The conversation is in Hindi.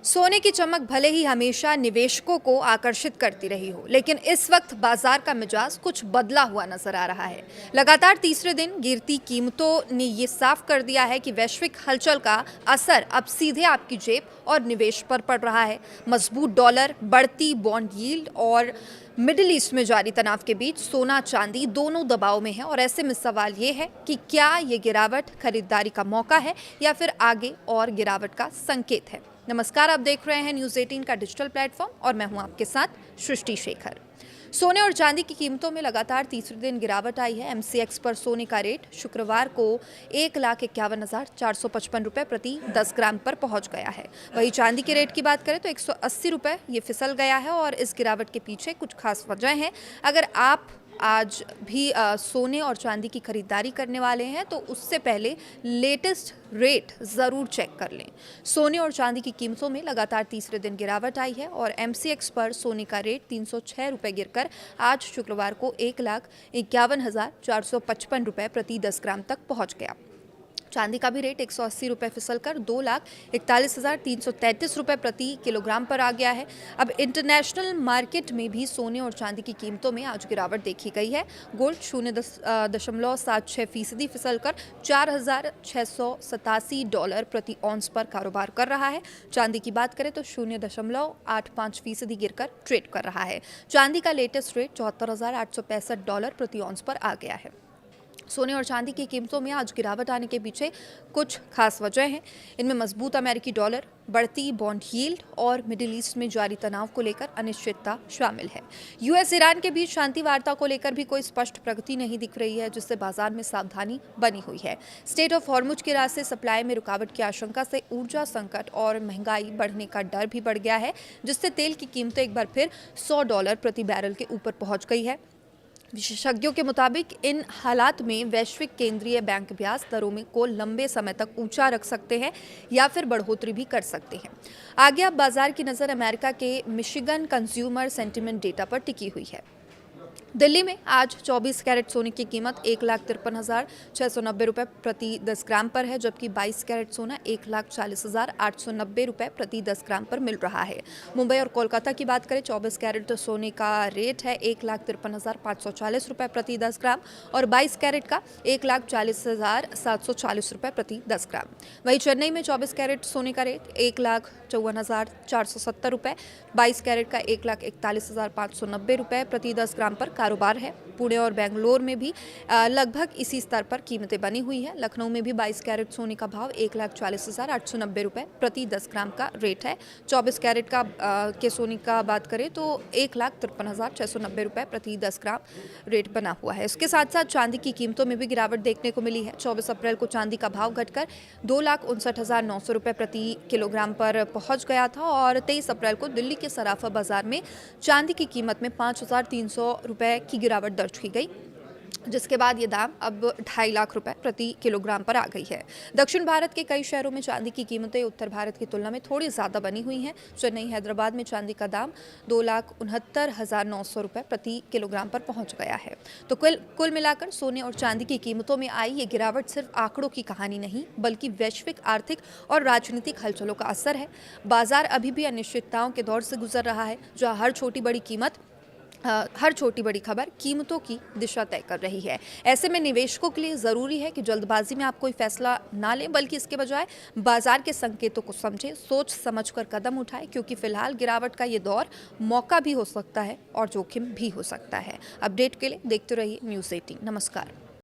सोने की चमक भले ही हमेशा निवेशकों को आकर्षित करती रही हो, लेकिन इस वक्त बाजार का मिजाज कुछ बदला हुआ नजर आ रहा है। लगातार तीसरे दिन गिरती कीमतों ने ये साफ कर दिया है कि वैश्विक हलचल का असर अब सीधे आपकी जेब और निवेश पर पड़ रहा है। मजबूत डॉलर, बढ़ती बॉन्ड यील्ड और मिडिल ईस्ट में जारी तनाव के बीच सोना चांदी दोनों दबाव में है और ऐसे में सवाल ये है कि क्या ये गिरावट खरीदारी का मौका है या फिर आगे और गिरावट का संकेत है। नमस्कार, आप देख रहे हैं न्यूज़ 18 का डिजिटल प्लेटफॉर्म और मैं हूं आपके साथ सृष्टि शेखर। सोने और चांदी की कीमतों में लगातार तीसरे दिन गिरावट आई है। एमसीएक्स पर सोने का रेट शुक्रवार को 1,51,455 रुपये प्रति 10 ग्राम पर पहुंच गया है। वहीं चांदी के रेट की बात करें तो 180 रुपये ये फिसल गया है और इस गिरावट के पीछे कुछ खास वजह हैं। अगर आप आज भी सोने और चांदी की खरीदारी करने वाले हैं तो उससे पहले लेटेस्ट रेट ज़रूर चेक कर लें। सोने और चांदी की कीमतों में लगातार तीसरे दिन गिरावट आई है और एमसीएक्स पर सोने का रेट 306 रुपये गिरकर आज शुक्रवार को 1,51,455 रुपये प्रति 10 ग्राम तक पहुंच गया। चांदी का भी रेट 180 रुपये फिसलकर 2,41,333 रुपये प्रति किलोग्राम पर आ गया है। अब इंटरनेशनल मार्केट में भी सोने और चांदी की कीमतों में आज गिरावट देखी गई है। गोल्ड 0.76% फिसलकर $4,687 प्रति ऑन्स पर कारोबार कर रहा है। चांदी की बात करें तो 0.85% गिरकर ट्रेड कर रहा है। चांदी का लेटेस्ट रेट $74,865 प्रति ऑन्स पर आ गया है। सोने और चांदी की कीमतों में आज गिरावट आने के पीछे कुछ खास वजह हैं। इनमें मजबूत अमेरिकी डॉलर, बढ़ती बॉन्ड यील्ड और मिडिल ईस्ट में जारी तनाव को लेकर अनिश्चितता शामिल है। यूएस ईरान के बीच शांति वार्ता को लेकर भी कोई स्पष्ट प्रगति नहीं दिख रही है, जिससे बाजार में सावधानी बनी हुई है। स्ट्रेट ऑफ हॉर्मुज के रास्ते सप्लाई में रुकावट की आशंका से ऊर्जा संकट और महंगाई बढ़ने का डर भी बढ़ गया है, जिससे तेल की कीमतें एक बार फिर $100 प्रति बैरल के ऊपर पहुंच गई है। विशेषज्ञों के मुताबिक इन हालात में वैश्विक केंद्रीय बैंक ब्याज दरों में को लंबे समय तक ऊंचा रख सकते हैं या फिर बढ़ोतरी भी कर सकते हैं। आगे अब बाजार की नज़र अमेरिका के मिशिगन कंज्यूमर सेंटिमेंट डेटा पर टिकी हुई है। दिल्ली में आज 24 कैरेट सोने की कीमत 1,53,690 रुपये प्रति 10 ग्राम पर है, जबकि 22 कैरेट सोना 1,40,890 रुपये प्रति 10 ग्राम पर मिल रहा है। मुंबई और कोलकाता की बात करें, 24 कैरेट सोने का रेट है 1,53,540 रुपये प्रति 10 ग्राम और 22 कैरेट का 1,40,740 रुपये प्रति 10 ग्राम। वहीं चेन्नई में 24 कैरेट सोने का रेट 1,54,470 रुपये, 22 कैरेट का 1,41,590 रुपये प्रति 10 ग्राम पर कारोबार है। पुणे और बेंगलोर में भी लगभग इसी स्तर पर कीमतें बनी हुई हैं। लखनऊ में भी 22 कैरेट सोने का भाव 1,40,890 रुपये प्रति 10 ग्राम का रेट है। 24 कैरेट का के सोने का बात करें तो 1,53,690 रुपये प्रति 10 ग्राम रेट बना हुआ है। इसके साथ साथ चांदी की कीमतों में भी गिरावट देखने को मिली है। 24 अप्रैल को चांदी का भाव घटकर 2,59,900 रुपये प्रति किलोग्राम पर पहुंच गया था और 23 अप्रैल को दिल्ली के सराफा बाजार में चांदी की कीमत में 5,300 रुपये की गिरावट दर्ज की गई, जिसके बाद ये दाम अब 2.5 लाख रुपए प्रति किलोग्राम पर आ गई है। दक्षिण भारत के कई शहरों में चांदी की कीमतें उत्तर भारत की तुलना में थोड़ी ज़्यादा बनी हुई हैं। चेन्नई, हैदराबाद में चांदी का दाम 2,69,900 रुपये प्रति किलोग्राम पर पहुंच गया है। तो कुल मिलाकर सोने और चांदी की कीमतों में आई ये गिरावट सिर्फ आंकड़ों की कहानी नहीं, बल्कि वैश्विक आर्थिक और राजनीतिक हलचलों का असर है। बाजार अभी भी अनिश्चितताओं के दौर से गुजर रहा है, जहाँ हर छोटी बड़ी खबर कीमतों की दिशा तय कर रही है। ऐसे में निवेशकों के लिए ज़रूरी है कि जल्दबाजी में आप कोई फैसला ना लें, बल्कि इसके बजाय बाजार के संकेतों को समझें, सोच समझकर कदम उठाएं, क्योंकि फिलहाल गिरावट का ये दौर मौका भी हो सकता है और जोखिम भी हो सकता है। अपडेट के लिए देखते रहिए न्यूज़ 18। नमस्कार।